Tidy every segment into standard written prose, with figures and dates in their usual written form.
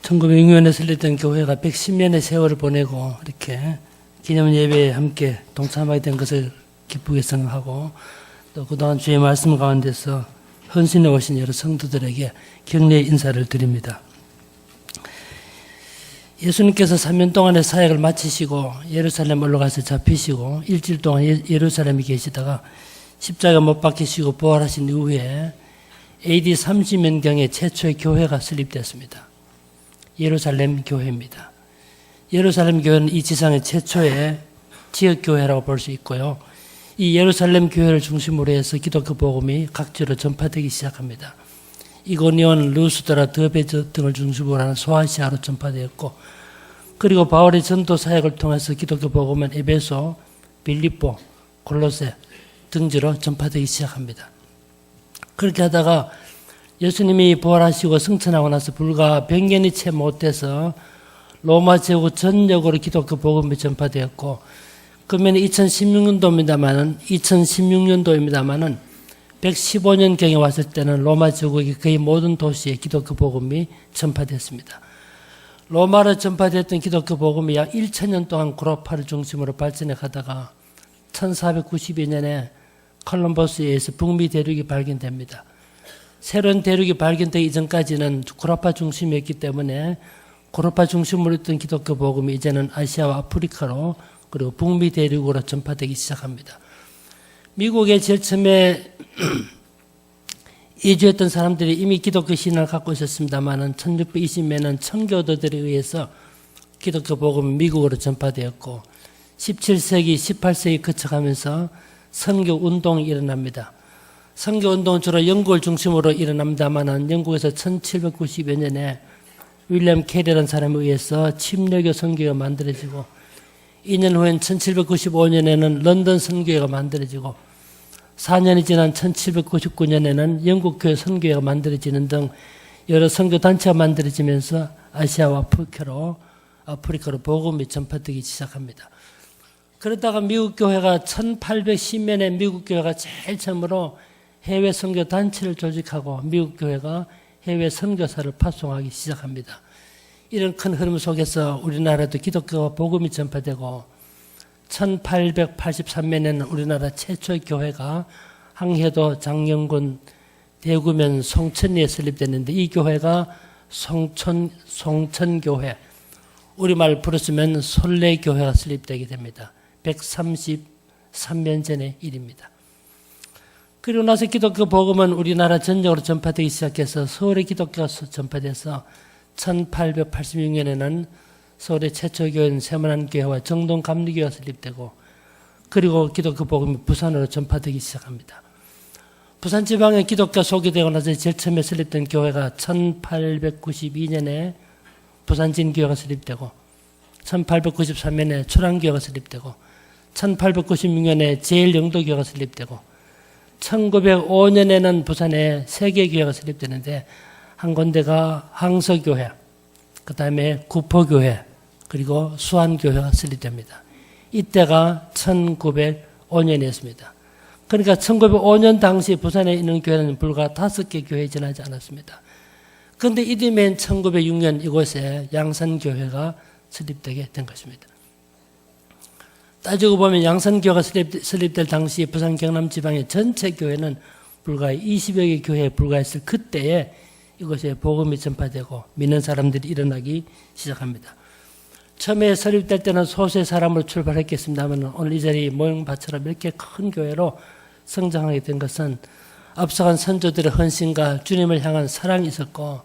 1906년에 설립된 교회가 110년의 세월을 보내고 이렇게 기념 예배에 함께 동참하게 된 것을 기쁘게 생각하고, 또 그동안 주의 말씀 가운데서 헌신해 오신 여러 성도들에게 격려의 인사를 드립니다. 예수님께서 3년 동안의 사역을 마치시고 예루살렘 올라가서 잡히시고 일주일 동안 예루살렘에 계시다가 십자가 못 박히시고 부활하신 이후에 AD 30년경에 최초의 교회가 설립되었습니다. 예루살렘 교회입니다. 예루살렘 교회는 이 지상의 최초의 지역교회라고 볼 수 있고요. 이 예루살렘 교회를 중심으로 해서 기독교 복음이 각지로 전파되기 시작합니다. 이고니온, 루스드라, 드베 등을 중심으로 하는 소아시아로 전파되었고, 그리고 바울의 전도 사역을 통해서 기독교 복음은 에베소, 빌립보, 골로새 등지로 전파되기 시작합니다. 그렇게 하다가 예수님이 부활하시고 승천하고 나서 불과 100년이 채 못 돼서 로마 제국 전역으로 기독교 복음이 전파되었고, 그러면 2016년도입니다만은 115년경에 왔을 때는 로마 제국의 거의 모든 도시에 기독교 복음이 전파됐습니다. 로마로 전파됐던 기독교 복음이 약 1000년 동안 구로파를 중심으로 발전해 가다가 1492년에 콜럼버스에 의해서 북미 대륙이 발견됩니다. 새로운 대륙이 발견되기 이전까지는 구로파 중심이었기 때문에 구로파 중심으로 있던 기독교 복음이 이제는 아시아와 아프리카로 그리고 북미 대륙으로 전파되기 시작합니다. 미국에 제일 처음에 이주했던 사람들이 이미 기독교 신앙을 갖고 있었습니다만 1620년에는 청교도들에 의해서 기독교 복음이 미국으로 전파되었고 17세기, 18세기 거쳐가면서 선교운동이 일어납니다. 선교운동은 주로 영국을 중심으로 일어납니다만 영국에서 1790여 년에 윌리엄 캐리라는 사람에 의해서 침례교 선교가 만들어지고 2년 후엔 1795년에는 런던 선교회가 만들어지고 4년이 지난 1799년에는 영국교회 선교회가 만들어지는 등 여러 선교단체가 만들어지면서 아시아와 아프리카로 복음이 전파되기 시작합니다. 그러다가 미국 교회가 1810년에 미국 교회가 제일 처음으로 해외 선교단체를 조직하고 미국 교회가 해외 선교사를 파송하기 시작합니다. 이런 큰 흐름 속에서 우리나라도 기독교가 복음이 전파되고 1883년에는 우리나라 최초의 교회가 항해도 장영군 대구면 송천리에 설립됐는데 이 교회가 송천교회, 우리말 부르시면 솔레교회가 설립되게 됩니다. 133년 전의 일입니다. 그리고 나서 기독교 복음은 우리나라 전역으로 전파되기 시작해서 서울의 기독교가 전파돼서 1886년에는 서울의 최초 교회인 세문안교회와 정동감리교회가 설립되고, 그리고 기독교 복음이 부산으로 전파되기 시작합니다. 부산 지방에 기독교 소개되고 나서 제일 처음에 설립된 교회가 1892년에 부산진교회가 설립되고 1893년에 초랑교회가 설립되고 1896년에 제일영도교회가 설립되고 1905년에는 부산에 세계교회가 설립되는데 한 군데가 항서교회, 그 다음에 구포교회, 그리고 수안교회가 설립됩니다. 이때가 1905년이었습니다. 그러니까 1905년 당시 부산에 있는 교회는 불과 5개 교회에 지나지 않았습니다. 그런데 이듬해인 1906년 이곳에 양산교회가 설립되게 된 것입니다. 따지고 보면 양산교회가 설립될 당시 부산 경남 지방의 전체 교회는 불과 20여 개 교회에 불과했을 그때에 이곳에 복음이 전파되고 믿는 사람들이 일어나기 시작합니다. 처음에 설립될 때는 소수의 사람으로 출발했겠습니다만 오늘 이 자리 모형밭처럼 이렇게 큰 교회로 성장하게 된 것은 앞서간 선조들의 헌신과 주님을 향한 사랑이 있었고,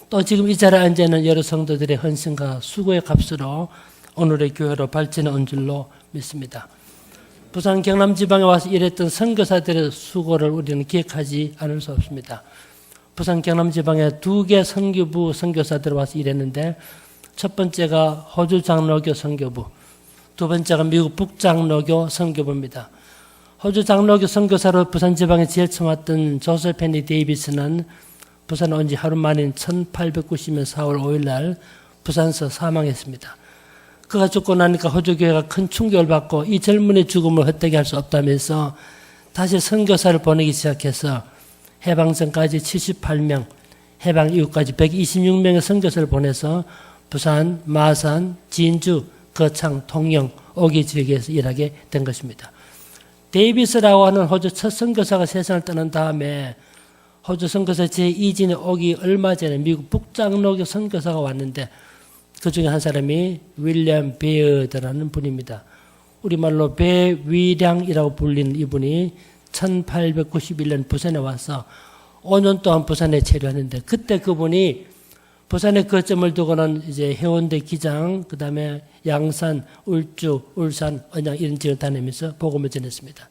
또 지금 이 자리에 앉아있는 여러 성도들의 헌신과 수고의 값으로 오늘의 교회로 발전해 온 줄로 믿습니다. 부산 경남 지방에 와서 일했던 선교사들의 수고를 우리는 기억하지 않을 수 없습니다. 부산 경남 지방에 2개 선교부 선교사들이 와서 일했는데, 첫 번째가 호주 장로교 선교부, 두 번째가 미국 북장로교 선교부입니다. 호주 장로교 선교사로 부산 지방에 제일 처음 왔던 조셉 헤니 데이비스는 부산에 온 지 하루 만인 1890년 4월 5일 날 부산서 사망했습니다. 그가 죽고 나니까 호주교회가 큰 충격을 받고 이 젊은이의 죽음을 헛되게 할 수 없다면서 다시 선교사를 보내기 시작해서 해방 전까지 78명, 해방 이후까지 126명의 선교사를 보내서 부산, 마산, 진주, 거창, 통영, 오기 지역에서 일하게 된 것입니다. 데이비스라고 하는 호주 첫 선교사가 세상을 떠난 다음에 호주 선교사 제2진에 오기 얼마 전에 미국 북장로교 선교사가 왔는데 그 중에 한 사람이 윌리엄 베어드라는 분입니다. 우리말로 배위량이라고 불리는 이분이 1891년 부산에 와서 5년 동안 부산에 체류하는데 그때 그분이 부산에 거점을 두고는 이제 해운대 기장, 그 다음에 양산, 울주, 울산, 언양 이런 지역을 다니면서 복음을 전했습니다.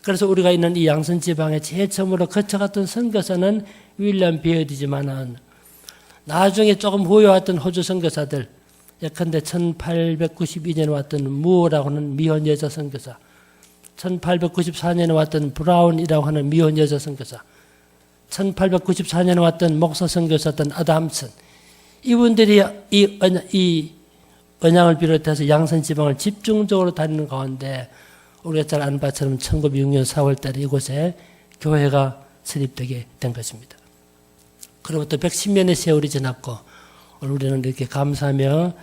그래서 우리가 있는 이 양산 지방에 제일 처음으로 거쳐갔던 선교사는 윌리엄 베어드지만은 나중에 조금 후에 왔던 호주 선교사들, 예컨대 1892년에 왔던 무어라고 하는 미혼 여자 선교사, 1894년에 왔던 브라운이라고 하는 미혼 여자 선교사, 1894년에 왔던 목사 선교사였던 아담슨, 이분들이 이 언양을 비롯해서 양산 지방을 집중적으로 다니는 가운데 우리가 잘 아는 바처럼 1906년 4월 달에 이곳에 교회가 설립되게 된 것입니다. 그로부터 110년의 세월이 지났고 우리는 이렇게 감사하며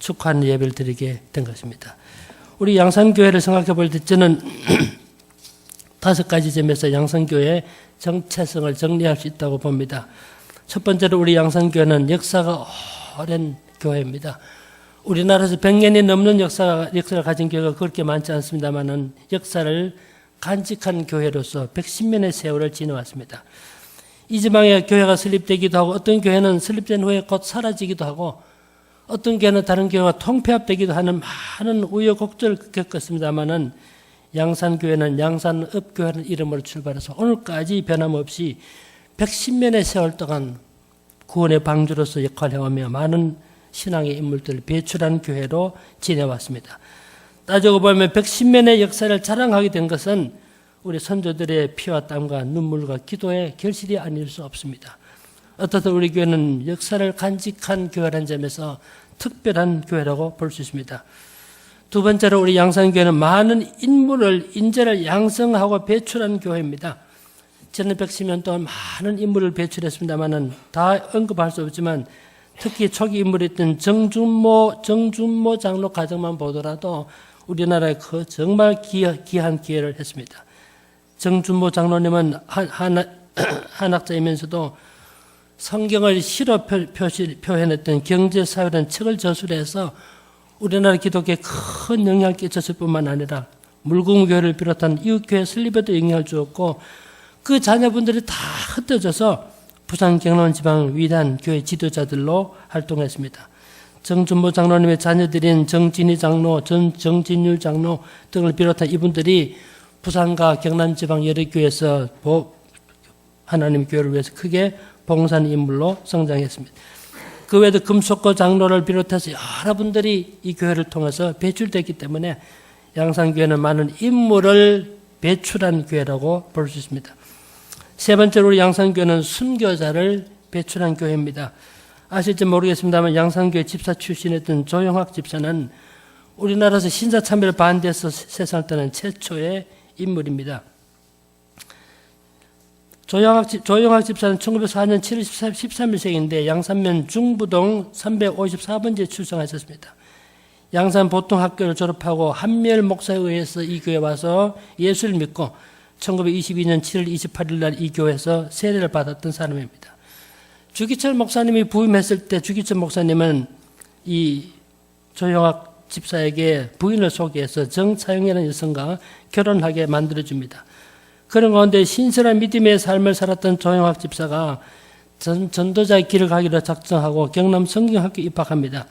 축하하는 예배를 드리게 된 것입니다. 우리 양산교회를 생각해 볼 때 저는 5가지 점에서 양산교회의 정체성을 정리할 수 있다고 봅니다. 첫 번째로 우리 양산교회는 역사가 오랜 교회입니다. 우리나라에서 100년이 넘는 역사를 가진 교회가 그렇게 많지 않습니다만 역사를 간직한 교회로서 110년의 세월을 지내왔습니다. 이 지방에 교회가 설립되기도 하고 어떤 교회는 설립된 후에 곧 사라지기도 하고 어떤 교회는 다른 교회와 통폐합되기도 하는 많은 우여곡절을 겪었습니다마는 양산교회는 양산읍교회라는 이름으로 출발해서 오늘까지 변함없이 110년의 세월 동안 구원의 방주로서 역할을 해오며 많은 신앙의 인물들을 배출한 교회로 지내왔습니다. 따지고 보면 110년의 역사를 자랑하게 된 것은 우리 선조들의 피와 땀과 눈물과 기도의 결실이 아닐 수 없습니다. 어떻든 우리 교회는 역사를 간직한 교회라는 점에서 특별한 교회라고 볼 수 있습니다. 두 번째로 우리 양산교회는 많은 인재를 양성하고 배출한 교회입니다. 지난 110년 동안 많은 인물을 배출했습니다만 다 언급할 수 없지만 특히 초기 인물이었던 정준모 장로 가정만 보더라도 우리나라에 정말 귀한 기회를 했습니다. 정준모 장로님은 한학자이면서도 성경을 시로 표현했던 경제사회라는 책을 저술해서 우리나라 기독교에 큰 영향을 끼쳤을 뿐만 아니라 물궁교회를 비롯한 이웃교회 설립에도 영향을 주었고 그 자녀분들이 다 흩어져서 부산 경남 지방 위대한 교회 지도자들로 활동했습니다. 정준모 장로님의 자녀들인 정진희 장로, 정진율 장로 등을 비롯한 이분들이 부산과 경남 지방 여러 교회에서 하나님 교회를 위해서 크게 봉사하는 인물로 성장했습니다. 그 외에도 금속고 장로를 비롯해서 여러분들이 이 교회를 통해서 배출됐기 때문에 양산교회는 많은 인물을 배출한 교회라고 볼 수 있습니다. 세 번째로 우리 양산교회는 순교자를 배출한 교회입니다. 아실지 모르겠습니다만 양산교회 집사 출신이었던 조영학 집사는 우리나라에서 신사참배를 반대해서 세상을 떠난 최초의 인물입니다. 조영학 집사는 1904년 7월 13일생인데 양산면 중부동 354번지에 출생하셨습니다. 양산 보통학교를 졸업하고 한미열 목사에 의해서 이 교회에 와서 예수를 믿고 1922년 7월 28일 날 이 교회에서 세례를 받았던 사람입니다. 주기철 목사님이 부임했을 때 주기철 목사님은 이 조영학 집사에게 부인을 소개해서 정차영이라는 여성과 결혼하게 만들어줍니다. 그런 가운데 신실한 믿음의 삶을 살았던 조영학 집사가 전도자의 길을 가기로 작정하고 경남 성경학교 입학합니다.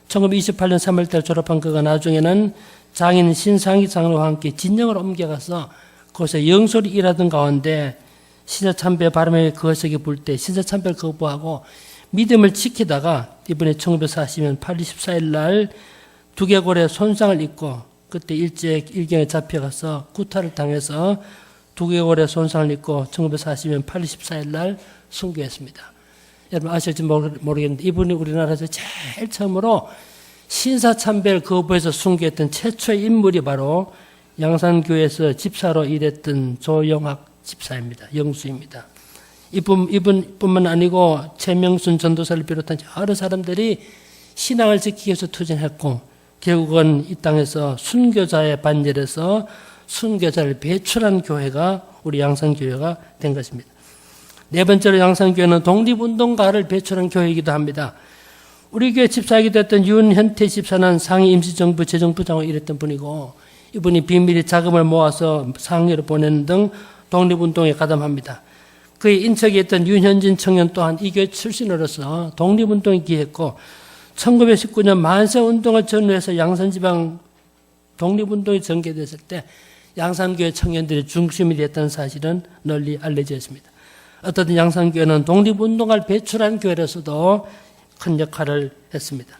1928년 3월달 졸업한 그가 나중에는 장인 신상희 장로와 함께 진영을 옮겨가서 그곳에 영솔이 일하던 가운데 신사참배 바람에 거세게 불 때 신사참배를 거부하고 믿음을 지키다가 이번에 1940년 8월 24일 날 두개골에 손상을 입고 그때 일경에 잡혀가서 구타를 당해서 두개골에 손상을 입고 1940년 8월 14일 날 순교했습니다. 여러분 아실지 모르겠는데 이분이 우리나라에서 제일 처음으로 신사참배를 거부해서 순교했던 최초의 인물이 바로 양산교회에서 집사로 일했던 조영학 집사입니다. 영수입니다. 이분뿐만 아니고 최명순 전도사를 비롯한 여러 사람들이 신앙을 지키기 위해서 투쟁했고 결국은 이 땅에서 순교자의 반열에서 순교자를 배출한 교회가 우리 양산교회가 된 것입니다. 네 번째로 양산교회는 독립운동가를 배출한 교회이기도 합니다. 우리 교회 집사이기도 했던 윤현태 집사는 상해 임시정부 재정부장을 일했던 분이고 이분이 비밀리 자금을 모아서 상해로 보내는 등 독립운동에 가담합니다. 그의 인척이 있던 윤현진 청년 또한 이 교회 출신으로서 독립운동에 기했고 1919년 만세운동을 전후해서 양산지방 독립운동이 전개됐을 때 양산교회 청년들이 중심이 됐다는 사실은 널리 알려져 있습니다. 어떻든 양산교회는 독립운동가를 배출한 교회로서도 큰 역할을 했습니다.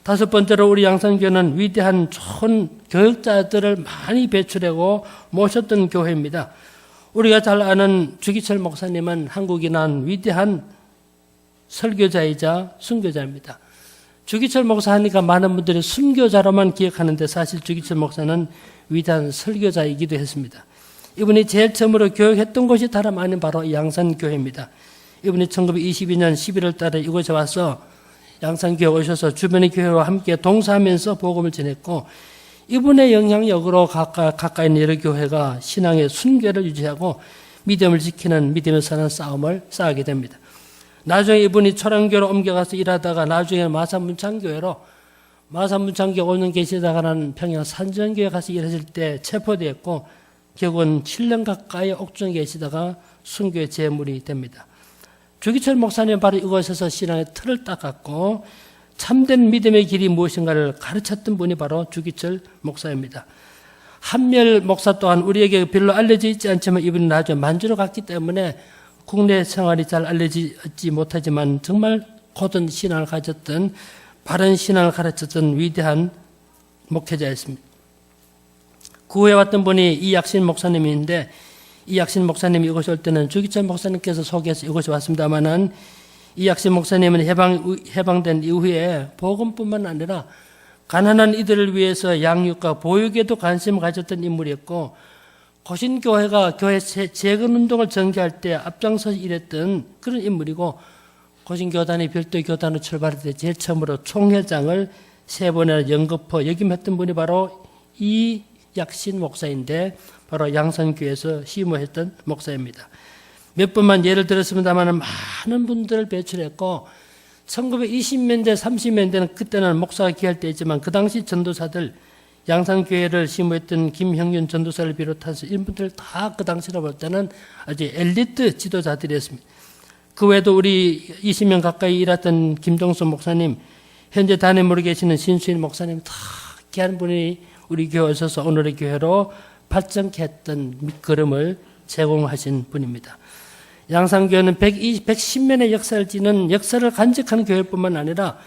다섯 번째로 우리 양산교회는 위대한 좋은 교육자들을 많이 배출하고 모셨던 교회입니다. 우리가 잘 아는 주기철 목사님은 한국이 난 위대한 설교자이자 순교자입니다. 주기철 목사 하니까 많은 분들이 순교자로만 기억하는데 사실 주기철 목사는 위대한 설교자이기도 했습니다. 이분이 제일 처음으로 교육했던 곳이 다름 아닌 바로 양산교회입니다. 이분이 1922년 11월 달에 이곳에 와서 양산교회 오셔서 주변의 교회와 함께 동사하면서 복음을 전했고 이분의 영향력으로 가까이 있는 여러 교회가 신앙의 순교를 유지하고 믿음을 지키는 믿음의 사는 싸움을 싸우게 됩니다. 나중에 이분이 초량교로 옮겨가서 일하다가 나중에 마산문창교회로 마산문창교회 오는 계시다가는 평양 산전교회 가서 일하실 때 체포되었고 결국은 7년 가까이 옥중에 계시다가 순교의 제물이 됩니다. 주기철 목사님 바로 이곳에서 신앙의 틀을 닦았고 참된 믿음의 길이 무엇인가를 가르쳤던 분이 바로 주기철 목사입니다. 한멸 목사 또한 우리에게 별로 알려져 있지 않지만 이분이 나중에 만주로 갔기 때문에 국내 생활이 잘 알려지지 못하지만 정말 고든 신앙을 가졌던 바른 신앙을 가르쳤던 위대한 목회자였습니다. 그 후에 왔던 분이 이약신 목사님인데 이약신 목사님이 이곳에 올 때는 주기철 목사님께서 소개해서 이곳에 왔습니다마는 이약신 목사님은 해방된 이후에 복음뿐만 아니라 가난한 이들을 위해서 양육과 보육에도 관심을 가졌던 인물이었고 고신교회가 교회 재건운동을 전개할 때 앞장서서 일했던 그런 인물이고 고신교단이 별도의 교단으로 출발할 때 제일 처음으로 총회장을 3번이나 연거푸 역임했던 분이 바로 이약신 목사인데 바로 양산교회에서 시무했던 목사입니다. 몇 번만 예를 들었습니다만 많은 분들을 배출했고 1920년대 30년대는 그때는 목사가 귀할 때였지만 그 당시 전도사들 양산교회를 시무했던 김형윤 전도사를 비롯해서 이분들 다 그 당시로 볼 때는 아주 엘리트 지도자들이었습니다. 그 외에도 우리 20년 가까이 일했던 김동수 목사님, 현재 단임으로 계시는 신수일 목사님 다 귀한 분이 우리 교회에 오셔서 오늘의 교회로 발전케 했던 밑거름을 제공하신 분입니다. 양산교회는 110년의 역사를 지닌 역사를 간직하는 교회뿐만 아니라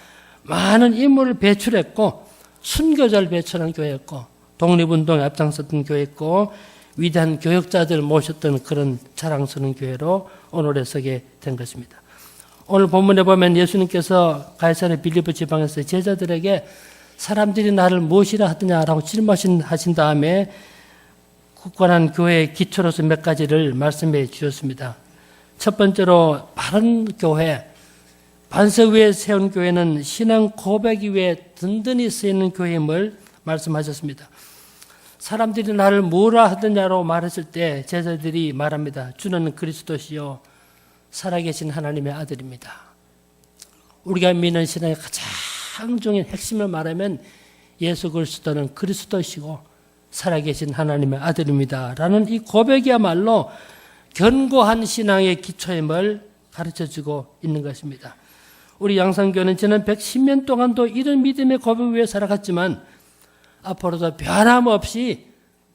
많은 인물을 배출했고 순교자를 배출한 교회였고 독립운동에 앞장섰던 교회였고 위대한 교역자들 모셨던 그런 자랑스러운 교회로 오늘에 서게 된 것입니다. 오늘 본문에 보면 예수님께서 가이사랴 빌립보 지방에서 제자들에게 사람들이 나를 무엇이라 하더냐라고 질문하신 다음에 굳건한 교회의 기초로서 몇 가지를 말씀해 주셨습니다. 첫 번째로 바른 교회, 반석 위에 세운 교회는 신앙 고백 위에 든든히 쓰이는 교회임을 말씀하셨습니다. 사람들이 나를 뭐라 하더냐로 말했을 때 제자들이 말합니다. 주는 그리스도시요 살아계신 하나님의 아들입니다. 우리가 믿는 신앙의 가장 중요한 핵심을 말하면 예수 그리스도는 그리스도시고 살아계신 하나님의 아들입니다. 라는 이 고백이야말로 견고한 신앙의 기초임을 가르쳐주고 있는 것입니다. 우리 양산교회는 지난 110년 동안도 이런 믿음의 고백 위에 살아갔지만 앞으로도 변함없이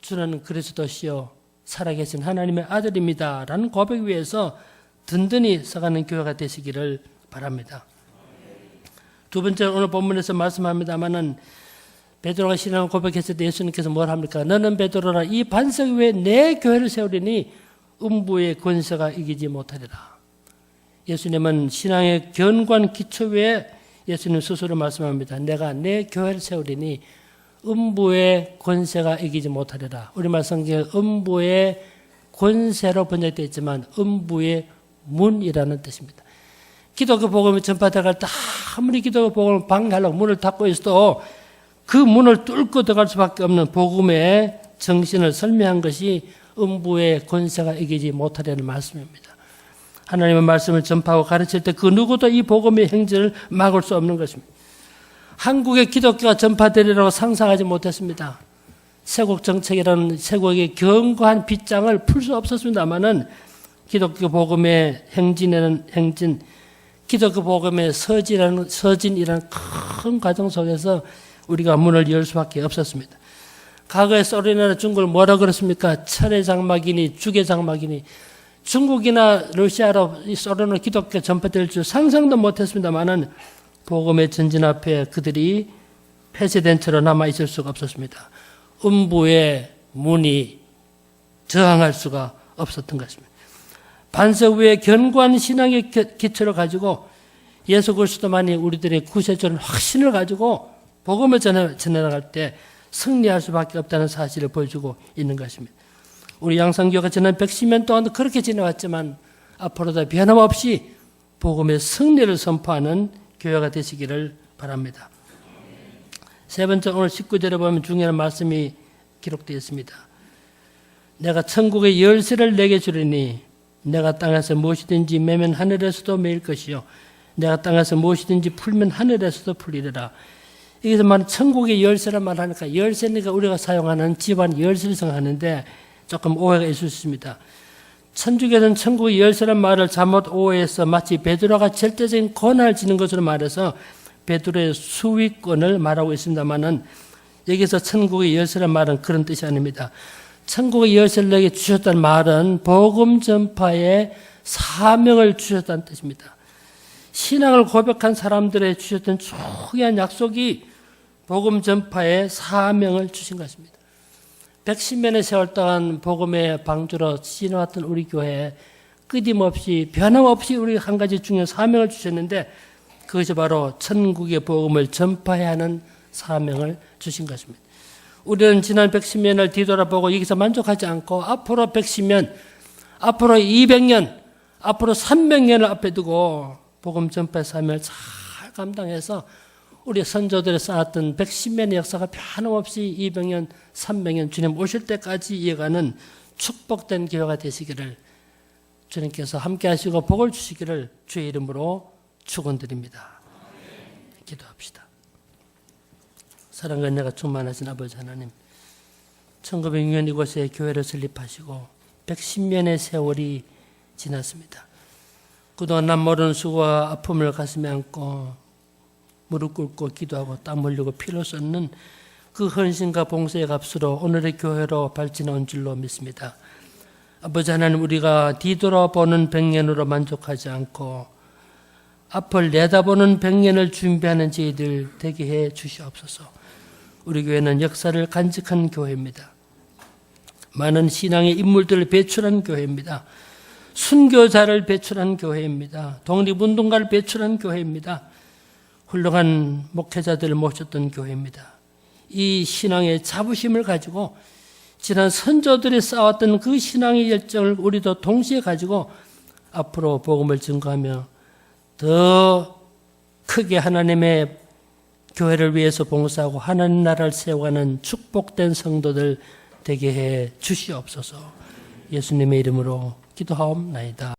주는 그리스도시요 살아계신 하나님의 아들입니다. 라는 고백 위에서 든든히 서가는 교회가 되시기를 바랍니다. 두 번째 오늘 본문에서 말씀합니다마는 베드로가 신앙을 고백했을 때 예수님께서 뭘 합니까? 너는 베드로라 이 반석 위에 내 교회를 세우리니 음부의 권세가 이기지 못하리라. 예수님은 신앙의 견고한 기초 위에 예수님 스스로 말씀합니다. 내가 내 교회를 세우리니 음부의 권세가 이기지 못하리라. 우리말 성경에 음부의 권세로 번역되어 있지만 음부의 문이라는 뜻입니다. 기독교 복음이 전파돼갈 때 아무리 기독교 복음을 방해하려고 문을 닫고 있어도 그 문을 뚫고 들어갈 수밖에 없는 복음의 정신을 설명한 것이 음부의 권세가 이기지 못하려는 말씀입니다. 하나님의 말씀을 전파하고 가르칠 때 그 누구도 이 복음의 행진을 막을 수 없는 것입니다. 한국의 기독교가 전파되리라고 상상하지 못했습니다. 세국 정책이라는 세국의 견고한 빗장을 풀 수 없었습니다만은 기독교 복음의 행진, 기독교 복음의 서진이라는 큰 과정 속에서 우리가 문을 열 수밖에 없었습니다. 과거에 소련이나 중국을 뭐라 그랬습니까? 철의 장막이니 죽의 장막이니. 중국이나 러시아로 소련으로 기독교 전파될 줄 상상도 못했습니다만은 복음의 전진 앞에 그들이 폐쇄된 채로 남아 있을 수가 없었습니다. 음부의 문이 저항할 수가 없었던 것입니다. 반석 위에 견고한 신앙의 기초를 가지고 예수 그리스도만이 우리들의 구세주라는 확신을 가지고 복음을 전해나갈 때 승리할 수밖에 없다는 사실을 보여주고 있는 것입니다. 우리 양산교회가 지난 110년 동안 그렇게 지내왔지만 앞으로도 변함없이 복음의 승리를 선포하는 교회가 되시기를 바랍니다. 세 번째, 오늘 19절에 보면 중요한 말씀이 기록되어 있습니다. 내가 천국의 열쇠를 내게 주리니 내가 땅에서 무엇이든지 매면 하늘에서도 매일 것이요 내가 땅에서 무엇이든지 풀면 하늘에서도 풀리리라. 여기서 말하는 천국의 열쇠란 말을 하니까 열쇠니까 우리가 사용하는 집안 열쇠를 생각하는데 조금 오해가 있을 수 있습니다. 천주교는 천국의 열쇠란 말을 잘못 오해해서 마치 베드로가 절대적인 권한을 지닌 것으로 말해서 베드로의 수위권을 말하고 있습니다만은 여기서 천국의 열쇠란 말은 그런 뜻이 아닙니다. 천국의 열쇠를 내게 주셨다는 말은 복음 전파의 사명을 주셨다는 뜻입니다. 신앙을 고백한 사람들의 주셨던 중요한 약속이 복음 전파의 사명을 주신 것입니다. 110년의 세월 동안 복음의 방주로 지나왔던 우리 교회에 끊임없이 변함없이 우리 한 가지 중요한 사명을 주셨는데 그것이 바로 천국의 복음을 전파해야 하는 사명을 주신 것입니다. 우리는 지난 110년을 뒤돌아보고 여기서 만족하지 않고 앞으로 110년, 앞으로 200년, 앞으로 300년을 앞에 두고 복음 전파의 사명을 잘 감당해서 우리 선조들이 쌓았던 110년의 역사가 변함없이 200년, 300년 주님 오실 때까지 이어가는 축복된 교회가 되시기를 주님께서 함께 하시고 복을 주시기를 주의 이름으로 축원드립니다. 기도합시다. 사랑과 은혜가 충만하신 아버지 하나님, 1906년 이곳에 교회를 설립하시고 110년의 세월이 지났습니다. 그동안 남 모르는 수고와 아픔을 가슴에 안고 무릎 꿇고 기도하고 땀 흘리고 피를 쏟는 그 헌신과 봉사의 값으로 오늘의 교회로 발전한 줄로 믿습니다. 아버지 하나님, 우리가 뒤돌아보는 100년으로 만족하지 않고 앞을 내다보는 100년을 준비하는 저희들 되게 해 주시옵소서. 우리 교회는 역사를 간직한 교회입니다. 많은 신앙의 인물들을 배출한 교회입니다. 순교자를 배출한 교회입니다. 독립운동가를 배출한 교회입니다. 훌륭한 목회자들을 모셨던 교회입니다. 이 신앙의 자부심을 가지고 지난 선조들이 쌓았던 그 신앙의 열정을 우리도 동시에 가지고 앞으로 복음을 증거하며 더 크게 하나님의 교회를 위해서 봉사하고 하나님 나라를 세워가는 축복된 성도들 되게 해 주시옵소서. 예수님의 이름으로 기도하옵나이다.